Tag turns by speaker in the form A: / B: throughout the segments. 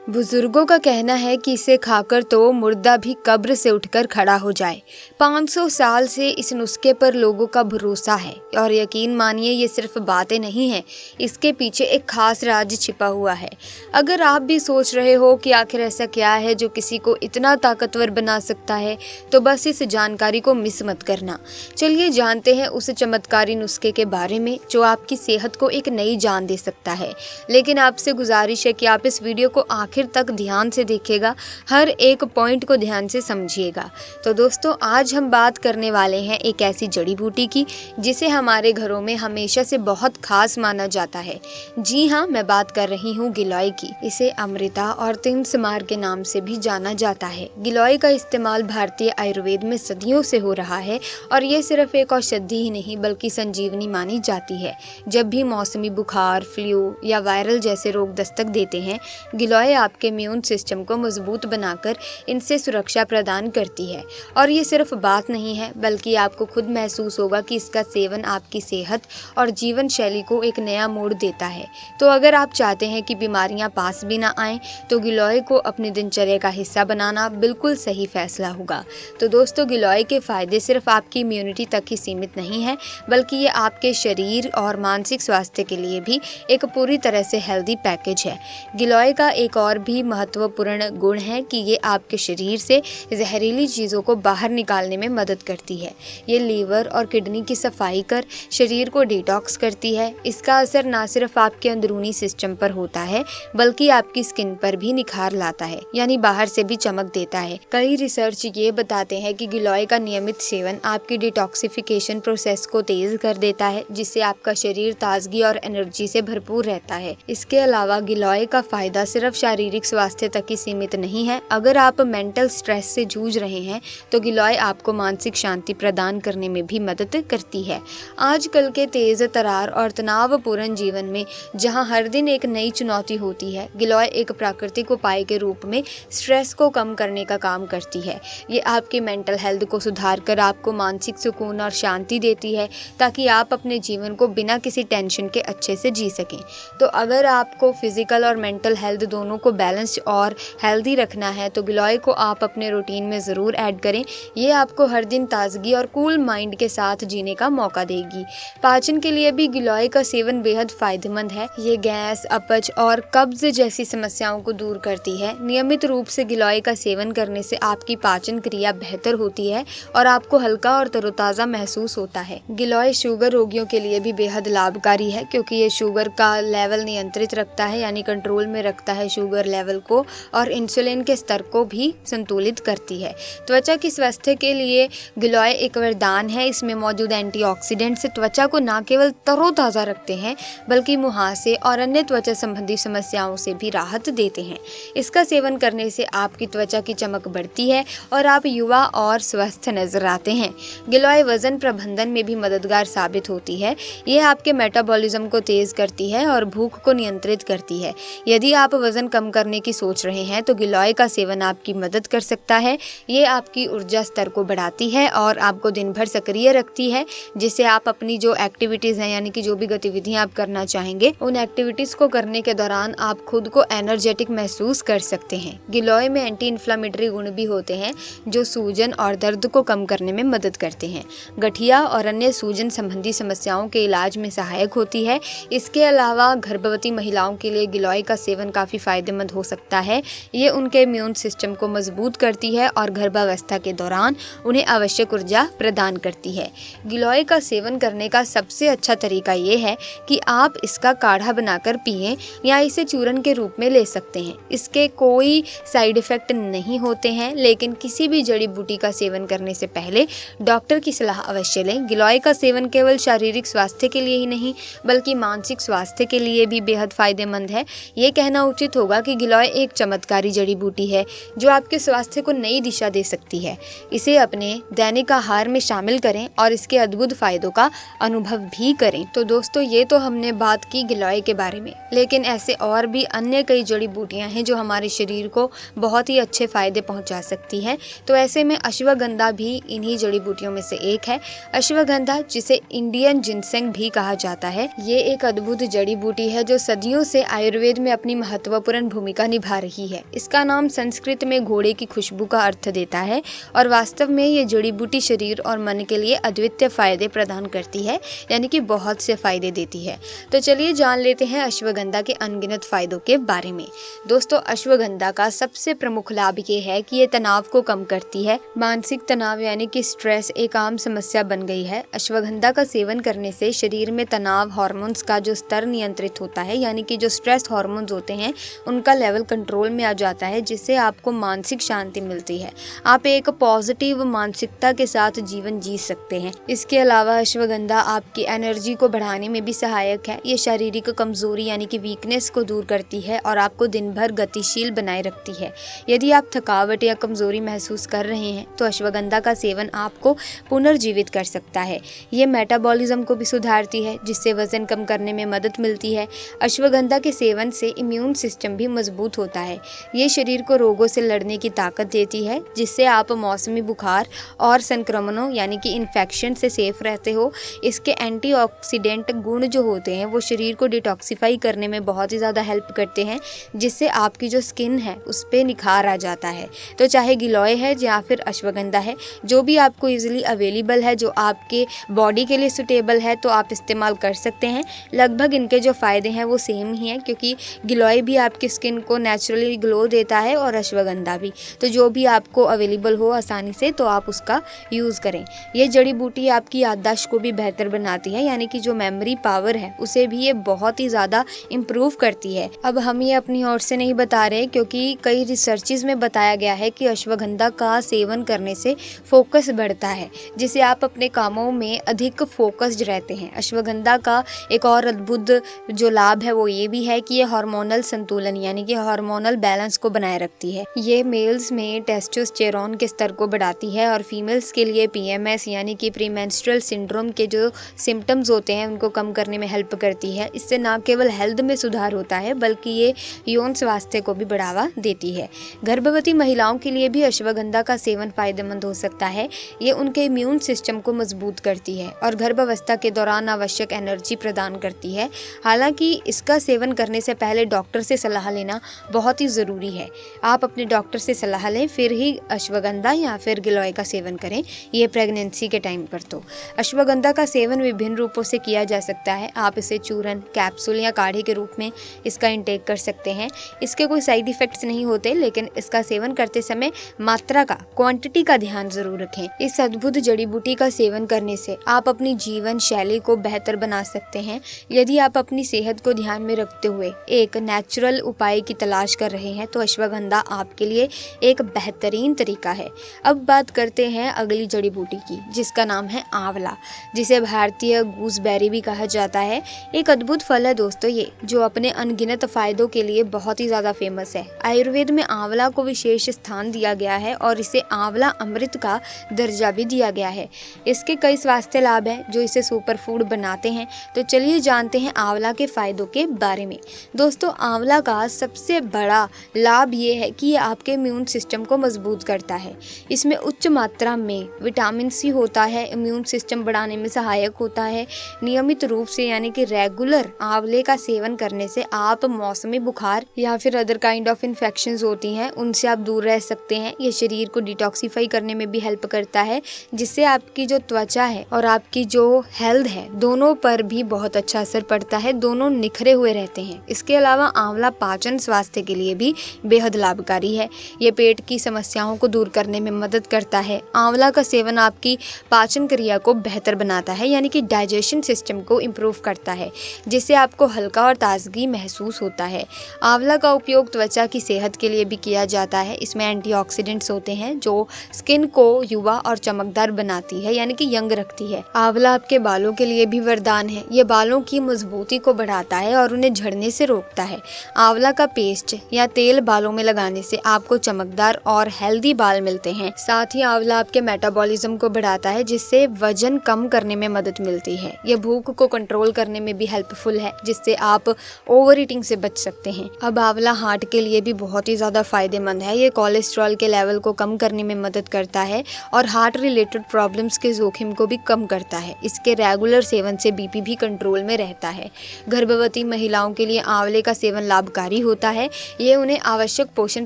A: बुजुर्गों का कहना है कि इसे खाकर तो मुर्दा भी कब्र से उठकर खड़ा हो जाए। 500 साल से इस नुस्खे पर लोगों का भरोसा है और यकीन मानिए ये सिर्फ बातें नहीं हैं, इसके पीछे एक खास राज छिपा हुआ है। अगर आप भी सोच रहे हो कि आखिर ऐसा क्या है जो किसी को इतना ताकतवर बना सकता है, तो बस इस जानकारी को मिस मत करना। चलिए जानते हैं उस चमत्कारी नुस्खे के बारे में जो आपकी सेहत को एक नई जान दे सकता है। लेकिन आपसे गुजारिश है कि आप इस वीडियो को आखिर तक ध्यान से देखिएगा, हर एक पॉइंट को ध्यान से समझिएगा। तो दोस्तों, आज हम बात करने वाले हैं एक ऐसी जड़ी बूटी की जिसे हमारे घरों में हमेशा से बहुत खास माना जाता है। जी हाँ, मैं बात कर रही हूँ गिलोय की। इसे अमृता और तिनसमार के नाम से भी जाना जाता है। गिलोय का इस्तेमाल भारतीय आयुर्वेद में सदियों से हो रहा है और ये सिर्फ एक औषधि ही नहीं बल्कि संजीवनी मानी जाती है। जब भी मौसमी बुखार, फ्लू या वायरल जैसे रोग दस्तक देते हैं, गिलोय आपके इम्यून सिस्टम को मजबूत बनाकर इनसे सुरक्षा प्रदान करती है। और ये सिर्फ बात नहीं है बल्कि आपको खुद महसूस होगा कि इसका सेवन आपकी सेहत और जीवन शैली को एक नया मोड़ देता है। तो अगर आप चाहते हैं कि बीमारियां पास भी ना आएं, तो गिलोय को अपनी दिनचर्या का हिस्सा बनाना बिल्कुल सही फैसला होगा। तो दोस्तों, गिलोय के फायदे सिर्फ आपकी इम्यूनिटी तक ही सीमित नहीं है बल्कि ये आपके शरीर और मानसिक स्वास्थ्य के लिए भी एक पूरी तरह से हेल्दी पैकेज है। गिलोय का एक और भी महत्वपूर्ण गुण है कि ये आपके शरीर से जहरीली चीज़ों को बाहर निकालने में मदद करती है। ये लीवर और किडनी की सफाई कर शरीर को डिटॉक्स करती है। इसका असर ना सिर्फ आपके अंदरूनी सिस्टम पर होता है बल्कि आपकी स्किन पर भी निखार लाता है, यानी बाहर से भी चमक देता है। कई रिसर्च ये बताते हैं कि गिलोय का नियमित सेवन आपकी डिटॉक्सिफिकेशन प्रोसेस को तेज कर देता है, जिससे आपका शरीर ताजगी और एनर्जी से भरपूर रहता है। इसके अलावा गिलोय का फायदा सिर्फ शारीरिक स्वास्थ्य तक ही सीमित नहीं है। अगर आप मेंटल स्ट्रेस से जूझ रहे हैं तो गिलोय आपको मानसिक शांति प्रदान करने में भी मदद करती है। आजकल के तेज तरार और तनावपूर्ण जीवन में जहां हर दिन एक नई चुनौती होती है, गिलोय एक प्राकृतिक उपाय के रूप में स्ट्रेस को कम करने का काम करती है। ये आपकी मेंटल हेल्थ को सुधार कर आपको मानसिक सुकून और शांति देती है ताकि आप अपने जीवन को बिना किसी टेंशन के अच्छे से जी सकें। तो अगर आपको फिजिकल और मेंटल हेल्थ दोनों को बैलेंस और हेल्दी रखना है तो गिलोय को आप अपने रूटीन में ज़रूर ऐड करें। ये आपको हर दिन ताजगी और कूल माइंड के साथ जीने का मौका देगी। पाचन के लिए भी गिलोय का सेवन बेहद फायदेमंद है। ये गैस, अपच और कब्ज जैसी समस्याओं को दूर करती है। नियमित रूप से गिलोय का सेवन करने से आपकी पाचन क्रिया बेहतर होती है और आपको हल्का और तरोताज़ा महसूस होता है। गिलोय शुगर रोगियों के लिए भी बेहद लाभकारी है क्योंकि ये शुगर का लेवल नियंत्रित रखता है, यानी कंट्रोल में रखता है शुगर लेवल को, और इंसुलिन के स्तर को भी संतुलित करती है। त्वचा की स्वास्थ्य के लिए गिलोय एक वरदान है। इसमें मौजूद एंटीऑक्सीडेंट्स त्वचा को न केवल तरोताज़ा रखते हैं बल्कि मुहासे और अन्य त्वचा संबंधी समस्याओं से भी राहत देते हैं। इसका सेवन करने से आपकी त्वचा की चमक बढ़ती है और आप युवा और स्वस्थ नजर आते हैं। गिलोय वजन प्रबंधन में भी मददगार साबित होती है। ये आपके मेटाबॉलिज्म को तेज करती है और भूख को नियंत्रित करती है। यदि आप वजन कम करने की सोच रहे हैं तो गिलोय का सेवन आपकी मदद कर सकता है। ये आपकी ऊर्जा स्तर को बढ़ाती है और आपको दिन भर सक्रिय रखती है, जिससे आप अपनी जो एक्टिविटीज़ हैं, यानी कि जो भी गतिविधियां आप करना चाहेंगे, उन एक्टिविटीज़ को करने के दौरान आप खुद को एनर्जेटिक महसूस कर सकते हैं। गिलोय में एंटी इन्फ्लामेटरी गुण भी होते हैं जो सूजन और दर्द को कम करने में मदद करते हैं। गठिया और अन्य सूजन संबंधी समस्याओं के इलाज में सहायक होती है। इसके अलावा गर्भवती महिलाओं के लिए गिलोय का सेवन काफ़ी फायदेमंद हो सकता है। ये उनके इम्यून सिस्टम को मजबूत करती है और गर्भावस्था के दौरान उन्हें आवश्यक ऊर्जा प्रदान करती है। गिलोय का सेवन करने का सबसे अच्छा तरीका ये है कि आप इसका काढ़ा बनाकर पिएं या इसे चूर्ण के रूप में ले सकते हैं। इसके कोई साइड इफेक्ट नहीं होते हैं, लेकिन किसी भी जड़ी बूटी का सेवन करने से पहले डॉक्टर की सलाह अवश्य लें। गिलोय का सेवन केवल शारीरिक स्वास्थ्य के लिए ही नहीं बल्कि मानसिक स्वास्थ्य के लिए भी बेहद फायदेमंद है। ये कहना उचित होगा कि गिलोय एक चमत्कारी जड़ी बूटी है जो आपके स्वास्थ्य को नई दिशा दे सकती है। इसे अपने दैनिक आहार में शामिल करें और इसके अद्भुत फायदों का अनुभव भी करें। तो दोस्तों, ये तो हमने बात की गिलोय के बारे में, लेकिन ऐसे और भी अन्य कई जड़ी बूटियां हैं जो हमारे शरीर को बहुत ही अच्छे फायदे पहुंचा सकती हैं। तो ऐसे में अश्वगंधा भी इन्हीं जड़ी बूटियों में से एक है। अश्वगंधा, जिसे इंडियन जिनसेंग भी कहा जाता है, ये एक अद्भुत जड़ी बूटी है जो सदियों से आयुर्वेद में अपनी महत्वपूर्ण भूमिका निभा रही है। इसका नाम संस्कृत में घोड़े की खुशबू का अर्थ देता है और वास्तव में ये जड़ी बूटी शरीर और मन के लिए अद्वितीय फायदे प्रदान करती है, यानी कि बहुत से फायदे देती है। तो चलिए जान लेते हैं अश्वगंधा के अनगिनत फायदों के बारे में। दोस्तों, अश्वगंधा का सबसे प्रमुख लाभ ये है कि ये तनाव को कम करती है। मानसिक तनाव यानी कि स्ट्रेस एक आम समस्या बन गई है। अश्वगंधा का सेवन करने से शरीर में तनाव हार्मोन्स का जो स्तर नियंत्रित होता है, यानी कि जो स्ट्रेस हार्मोन्स होते हैं उनका लेवल कंट्रोल में आ जाता है, जिससे आपको मानसिक शांति मिलती है। आप एक पॉजिटिव मानसिकता के साथ जीवन जी सकते हैं। इसके अलावा अश्वगंधा आपकी एनर्जी को बढ़ाने में भी सहायक है। ये शारीरिक कमजोरी यानी कि वीकनेस को दूर करती है और आपको दिन भर गतिशील बनाए रखती है। यदि आप थकावट या कमजोरी महसूस कर रहे हैं तो अश्वगंधा का सेवन आपको पुनर्जीवित कर सकता है। ये मेटाबॉलिज्म को भी सुधारती है, जिससे वजन कम करने में मदद मिलती है। अश्वगंधा के सेवन से इम्यून सिस्टम भी मजबूत होता है। ये शरीर को रोगों से लड़ने की ताकत देती है, जिससे आप मौसमी बुखार और संक्रमणों यानी कि इन्फेक्शन से सेफ रहते हो। इसके एंटीऑक्सीडेंट गुण जो होते हैं वो शरीर को डिटॉक्सिफाई करने में बहुत ही ज़्यादा हेल्प करते हैं, जिससे आपकी जो स्किन है उस पर निखार आ जाता है। तो चाहे गिलोय है या फिर अश्वगंधा है, जो भी आपको इजीली अवेलेबल है, जो आपके बॉडी के लिए सुटेबल है, तो आप इस्तेमाल कर सकते हैं। लगभग इनके जो फ़ायदे हैं वो सेम ही हैं, क्योंकि गिलोय भी आपकी स्किन को नेचुरली ग्लो देता है और अश्वगंधा भी। तो जो भी आपको अवेलेबल हो आसानी से, तो आप उसका यूज़ करें। ये जड़ी बूटी आपकी याददाश्त को भी बेहतर बनाती है, यानी कि जो मेमोरी पावर है उसे भी ये बहुत ही ज़्यादा इम्प्रूव करती है। अब हम ये अपनी ओर से नहीं बता रहे, क्योंकि कई रिसर्चेस में बताया गया है कि अश्वगंधा का सेवन करने से फोकस बढ़ता है, जिससे आप अपने कामों में अधिक फोकस्ड रहते हैं। अश्वगंधा का एक और अद्भुत जो लाभ है वो ये भी है कि ये हार्मोनल संतुलन यानी कि हार्मोनल बैलेंस को बनाए रखती है। ये मेल्स में टेस्टोस्टेरोन के स्तर को बढ़ाती है और फीमेल्स के लिए PMS यानी कि प्रीमेंस्ट्रुअल सिंड्रोम के जो सिम्टम्स होते हैं उनको कम करने में हेल्प करती है। इससे न केवल हेल्थ में सुधार होता है, बल्कि ये यौन स्वास्थ्य को भी बढ़ावा देती है। गर्भवती महिलाओं के लिए भी अश्वगंधा का सेवन फायदेमंद हो सकता है। ये उनके इम्यून सिस्टम को मजबूत करती है और गर्भावस्था के दौरान आवश्यक एनर्जी प्रदान करती है। हालांकि इसका सेवन करने से पहले डॉक्टर से सलाह लेना बहुत ही ज़रूरी है। आप अपने डॉक्टर से सलाह लें, फिर ही अश्वगंधा या फिर गिलोय का सेवन करें, ये प्रेगनेंसी के टाइम पर। तो अश्वगंधा का सेवन विभिन्न रूपों से किया जा सकता है। आप इसे चूरन, कैप्सूल या काढ़े के रूप में इसका इंटेक कर सकते हैं। इसके कोई साइड इफ़ेक्ट्स नहीं होते, लेकिन इसका सेवन करते समय मात्रा का, क्वांटिटी का ध्यान जरूर रखें। इस अद्भुत जड़ी बूटी का सेवन करने से आप अपनी जीवन शैली को बेहतर बना सकते हैं। यदि आप अपनी सेहत को ध्यान में रखते हुए एक नेचुरल उपाय की तलाश कर रहे हैं तो अश्वगंधा आपके लिए एक बेहतरीन तरीका है। अब बात करते हैं अगली जड़ी बूटी की, जिसका नाम है आंवला, जिसे भारतीय गूसबेरी भी कहा जाता है। एक अद्भुत फल है दोस्तों ये, जो अपने अनगिनत फायदों के लिए बहुत ही ज्यादा फेमस है। आयुर्वेद में आंवला को विशेष स्थान दिया गया है और इसे आंवला अमृत का दर्जा भी दिया गया है। इसके कई स्वास्थ्य लाभ हैं जो इसे सुपर फूड बनाते हैं। तो चलिए जानते हैं आंवला के फायदों के बारे में। दोस्तों, आंवला का सबसे बड़ा लाभ ये है कि ये आपके इम्यून सिस्टम को मजबूत करता है। इसमें उच्च मात्रा में विटामिन C होता है, इम्यून सिस्टम बढ़ाने में सहायक होता है। नियमित रूप से यानी कि रेगुलर आंवले का सेवन करने से आप मौसमी बुखार या फिर अदर काइंड ऑफ इन्फेक्शंस होती हैं उनसे आप दूर रह सकते हैं। ये शरीर को डिटॉक्सिफाई करने में भी हेल्प करता है, जिससे आपकी जो त्वचा है और आपकी जो हेल्थ है दोनों पर भी बहुत अच्छा असर पड़ता है, दोनों निखरे हुए रहते हैं। इसके अलावा आंवला पाचन स्वास्थ्य के लिए भी बेहद लाभकारी है। ये पेट की समस्याओं को दूर करने में मदद करता है। आंवला का सेवन आपकी पाचन क्रिया को बेहतर बनाता है, यानी कि डाइजेशन सिस्टम को इम्प्रूव करता है, जिससे आपको हल्का और ताजगी महसूस होता है। आंवला का उपयोग त्वचा की सेहत के लिए भी किया जाता है। इसमें एंटीऑक्सीडेंट्स होते हैं जो स्किन को युवा और चमकदार बनाती है, यानी कि यंग रखती है। आंवला आपके बालों के लिए भी वरदान है। ये बालों की मजबूती को बढ़ाता है और उन्हें झड़ने से रोकता है। आंवला का पेस्ट या तेल बालों में लगाने से आपको चमकदार और हेल्दी बाल मिलते हैं। साथ ही आंवला आपके मेटाबॉलिज्म को बढ़ाता है, जिससे वजन कम करने में मदद मिलती है। ये भूख को कंट्रोल करने में भी हेल्पफुल है, जिससे आप ओवर ईटिंग से बच सकते हैं। अब आंवला हार्ट के लिए भी बहुत ही ज्यादा फायदेमंद है। ये कोलेस्ट्रॉल के लेवल को कम करने में मदद करता है और हार्ट रिलेटेड प्रॉब्लम्स के जोखिम को भी कम करता है। इसके रेगुलर सेवन से BP भी कंट्रोल में रहता है। गर्भवती महिलाओं के लिए आंवले का सेवन लाभकारी होता है ये उन्हें आवश्यक पोषण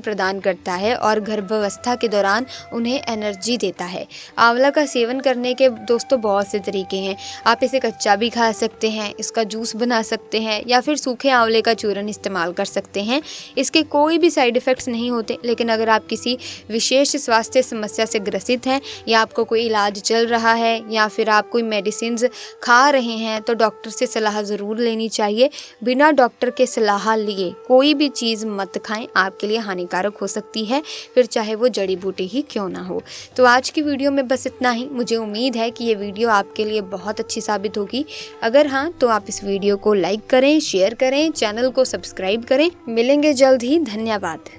A: प्रदान करता है और गर्भावस्था के दौरान उन्हें एनर्जी देता है। आंवला का सेवन करने के दोस्तों बहुत से तरीके हैं। आप इसे कच्चा भी खा सकते हैं, इसका जूस बना सकते हैं या फिर सूखे आंवले का चूरन इस्तेमाल कर सकते हैं। इसके कोई भी साइड इफ़ेक्ट्स नहीं होते, लेकिन अगर आप किसी विशेष स्वास्थ्य समस्या से ग्रसित हैं या आपको कोई इलाज चल रहा है या फिर आप कोई मेडिसिन्स खा रहे हैं तो डॉक्टर से सलाह ज़रूर लेनी चाहिए। बिना डॉक्टर के सलाह लिए कोई भी चीज़ मत खाएं, आपके लिए हानिकारक हो सकती है, फिर चाहे वो जड़ी बूटी ही क्यों ना हो। तो आज की वीडियो में बस इतना ही। मुझे उम्मीद है कि ये वीडियो आपके लिए बहुत अच्छी साबित होगी। अगर हाँ तो आप इस वीडियो को लाइक करें, शेयर करें, चैनल को सब्सक्राइब करें। मिलेंगे जल्द ही। धन्यवाद।